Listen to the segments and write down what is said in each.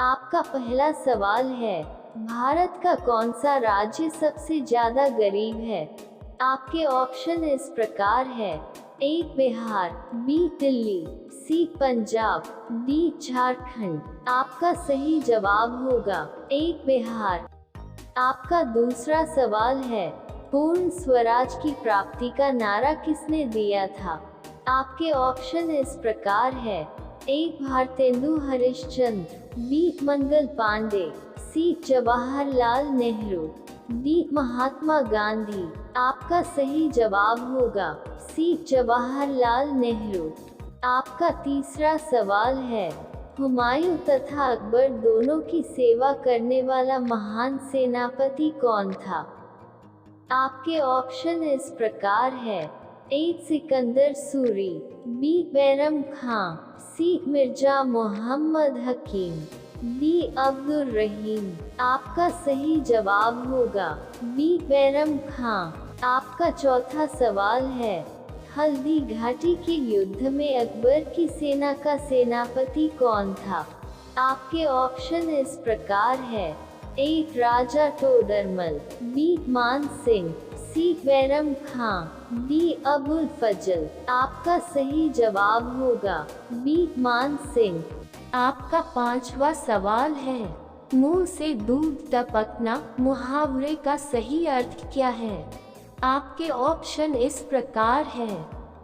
आपका पहला सवाल है, भारत का कौन सा राज्य सबसे ज्यादा गरीब है? आपके ऑप्शन इस प्रकार है। ए बिहार, बी दिल्ली, सी पंजाब, डी झारखंड। आपका सही जवाब होगा ए बिहार। आपका दूसरा सवाल है, पूर्ण स्वराज की प्राप्ति का नारा किसने दिया था? आपके ऑप्शन इस प्रकार है। ए भारतेंदु हरिश्चंद्र, बी मंगल पांडे, सी जवाहरलाल नेहरू, डी महात्मा गांधी। आपका सही जवाब होगा सी जवाहरलाल नेहरू। आपका तीसरा सवाल है, हुमायूं तथा अकबर दोनों की सेवा करने वाला महान सेनापति कौन था? आपके ऑप्शन इस प्रकार है। ए सिकंदर सूरी, बी बैरम खां, सी मिर्जा मोहम्मद हकीम, डी अब्दुल रहीम। आपका सही जवाब होगा बी बैरम खां। आपका चौथा सवाल है, हल्दी घाटी के युद्ध में अकबर की सेना का सेनापति कौन था? आपके ऑप्शन इस प्रकार है। ए राजा टोडरमल, बी मान सिंह, सी बैरम खां, डी अबुल फजल। आपका सही जवाब होगा बी मान सिंह। आपका पांचवा सवाल है, मुंह से दूध टपकना मुहावरे का सही अर्थ क्या है? आपके ऑप्शन इस प्रकार है।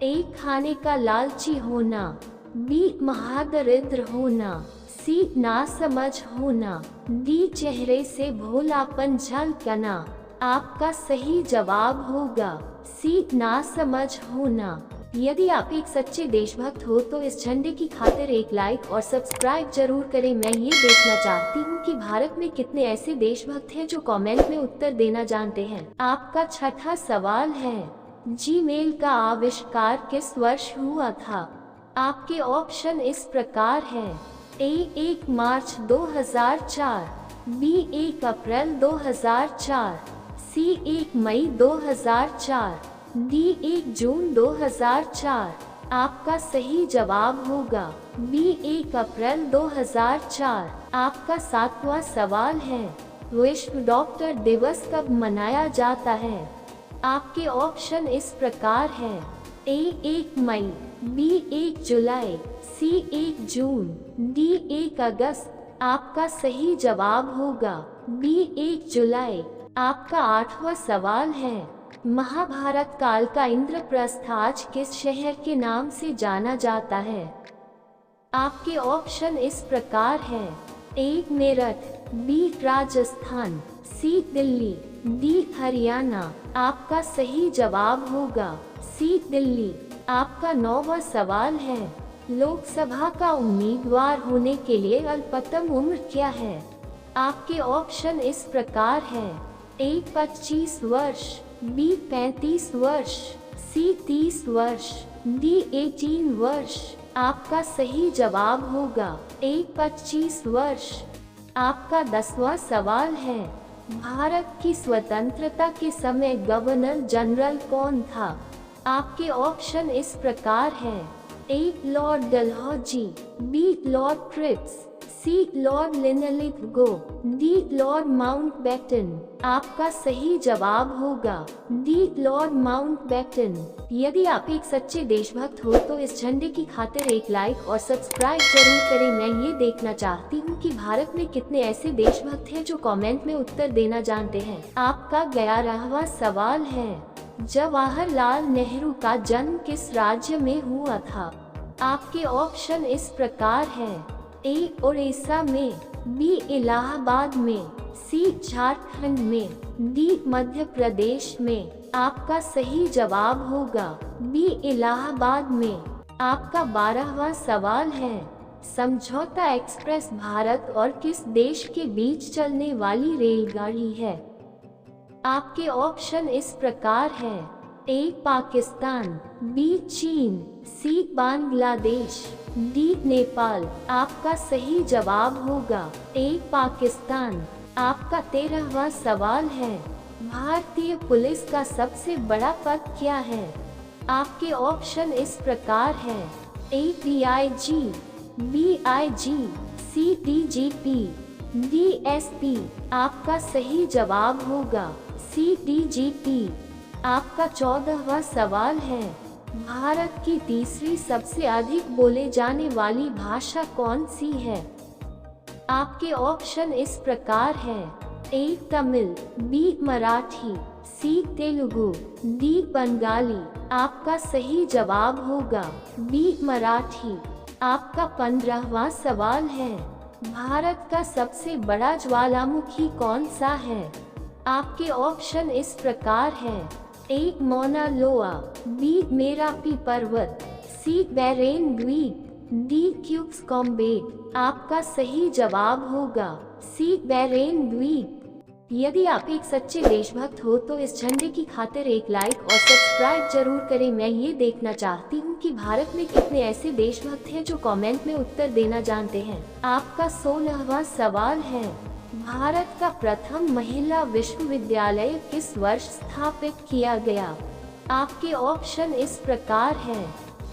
ए खाने का लालची होना, बी महादरिद्र होना, सी नासमझ होना, डी चेहरे से भोलापन झलकना। आपका सही जवाब होगा सी नासमझ होना। यदि आप एक सच्चे देशभक्त हो तो इस झंडे की खातिर एक लाइक और सब्सक्राइब जरूर करें। मैं ये देखना चाहती हूँ कि भारत में कितने ऐसे देशभक्त हैं जो कमेंट में उत्तर देना जानते हैं। आपका छठा सवाल है, जीमेल का आविष्कार किस वर्ष हुआ था? आपके ऑप्शन इस प्रकार है। ए 1 मार्च 2004, बी 1 अप्रैल 2004, सी 1 मई 2004, डी 1 जून 2004। आपका सही जवाब होगा बी 1 अप्रैल 2004। आपका सातवां सवाल है, विश्व डॉक्टर दिवस कब मनाया जाता है? आपके ऑप्शन इस प्रकार है। ए 1 मई, बी 1 जुलाई, सी 1 जून, डी 1 अगस्त। आपका सही जवाब होगा बी 1 जुलाई। आपका आठवां सवाल है, महाभारत काल का इंद्रप्रस्थ आज किस शहर के नाम से जाना जाता है? आपके ऑप्शन इस प्रकार है। ए मेरठ, बी राजस्थान, सी दिल्ली, डी हरियाणा। आपका सही जवाब होगा सी दिल्ली। आपका नौवां सवाल है, लोकसभा का उम्मीदवार होने के लिए अल्पतम उम्र क्या है? आपके ऑप्शन इस प्रकार है। ए 25 वर्ष, बी 35 वर्ष, सी 30 वर्ष, डी 18 वर्ष। आपका सही जवाब होगा ए 25 वर्ष। आपका 10वां सवाल है, भारत की स्वतंत्रता के समय गवर्नर जनरल कौन था? आपके ऑप्शन इस प्रकार है। A Lord Dalhousie, B Lord Cripps, C Lord Linlithgow, D Lord Mountbatten. आपका सही जवाब होगा डी लॉर्ड माउंटबेटन। यदि आप एक सच्चे देशभक्त हो तो इस झंडे की खातिर एक लाइक और सब्सक्राइब जरूर करें। मैं ये देखना चाहती हूँ कि भारत में कितने ऐसे देशभक्त हैं जो कमेंट में उत्तर देना जानते हैं। आपका 11वां सवाल है, जवाहरलाल नेहरू का जन्म किस राज्य में हुआ था? आपके ऑप्शन इस प्रकार है। ए ओडिशा में, बी इलाहाबाद में, सी झारखंड में, डी मध्य प्रदेश में। आपका सही जवाब होगा बी इलाहाबाद में। आपका 12वां सवाल है, समझौता एक्सप्रेस भारत और किस देश के बीच चलने वाली रेलगाड़ी है? आपके ऑप्शन इस प्रकार है। ए पाकिस्तान, बी चीन, सी बांग्लादेश, डी नेपाल। आपका सही जवाब होगा ए पाकिस्तान। आपका 13वां सवाल है, भारतीय पुलिस का सबसे बड़ा पद क्या है? आपके ऑप्शन इस प्रकार है। ए DIG, बी IG, सी डीजीपी, डी एसपी। आपका सही जवाब होगा सी डीजीपी। आपका 14वां सवाल है, भारत की तीसरी सबसे अधिक बोले जाने वाली भाषा कौन सी है? आपके ऑप्शन इस प्रकार है, ए तमिल, बी मराठी, सी तेलुगु, डी बंगाली। आपका सही जवाब होगा बी मराठी। आपका 15वां सवाल है, भारत का सबसे बड़ा ज्वालामुखी कौन सा है? आपके ऑप्शन इस प्रकार है, ए मौना लोआ, बी मेरापी पर्वत, सी बैरेन द्वीप, डी क्यूब्स कॉम्बेट। आपका सही जवाब होगा सी बैरेन द्वीप। यदि आप एक सच्चे देशभक्त हो तो इस झंडे की खातिर एक लाइक और सब्सक्राइब जरूर करें। मैं ये देखना चाहती हूँ कि भारत में कितने ऐसे देशभक्त हैं जो कमेंट में उत्तर देना जानते हैं। आपका 16वां सवाल है, भारत का प्रथम महिला विश्वविद्यालय किस वर्ष स्थापित किया गया? आपके ऑप्शन इस प्रकार है,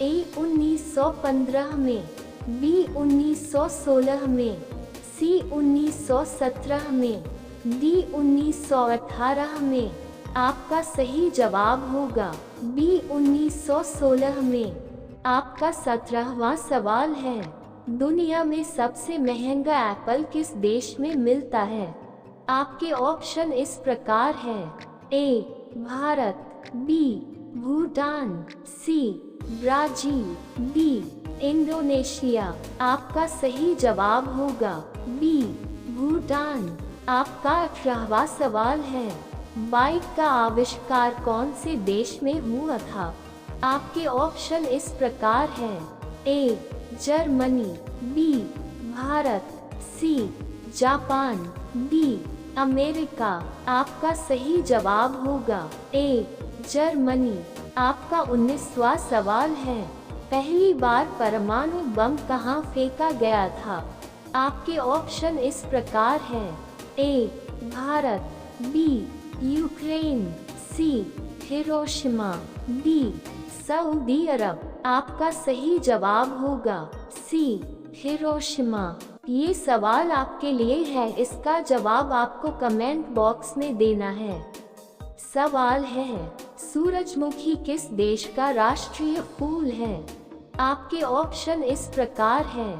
ए 1915 में, बी 1916 में, सी 1917 में, डी 1918 में। आपका सही जवाब होगा बी 1916 में। आपका 17वां सवाल है, दुनिया में सबसे महंगा एप्पल किस देश में मिलता है? आपके ऑप्शन इस प्रकार है, A Bharat, B Bhutan, C Brazil, D Indonesia. आपका सही जवाब होगा बी भूटान। आपका 18वां सवाल है, बाइक का आविष्कार कौन से देश में हुआ था? आपके ऑप्शन इस प्रकार है, A Germany, B Bharat, C Japan, D America. आपका सही जवाब होगा ए जर्मनी। आपका 19वां सवाल है, पहली बार परमाणु बम कहाँ फेंका गया था? आपके ऑप्शन इस प्रकार है, A Bharat, B Ukraine, C Hiroshima, D Saudi अरब। आपका सही जवाब होगा सी हिरोशिमा। ये सवाल आपके लिए है, इसका जवाब आपको कमेंट बॉक्स में देना है। सवाल है, सूरजमुखी किस देश का राष्ट्रीय फूल है? आपके ऑप्शन इस प्रकार है,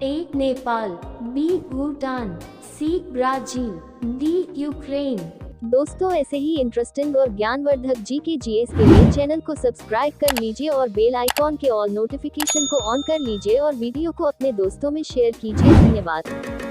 A Nepal, B Bhutan, C Brazil, D Ukraine. दोस्तों, ऐसे ही इंटरेस्टिंग और ज्ञानवर्धक जीके जीएस के लिए चैनल को सब्सक्राइब कर लीजिए और बेल आइकॉन के ऑल नोटिफिकेशन को ऑन कर लीजिए और वीडियो को अपने दोस्तों में शेयर कीजिए। धन्यवाद।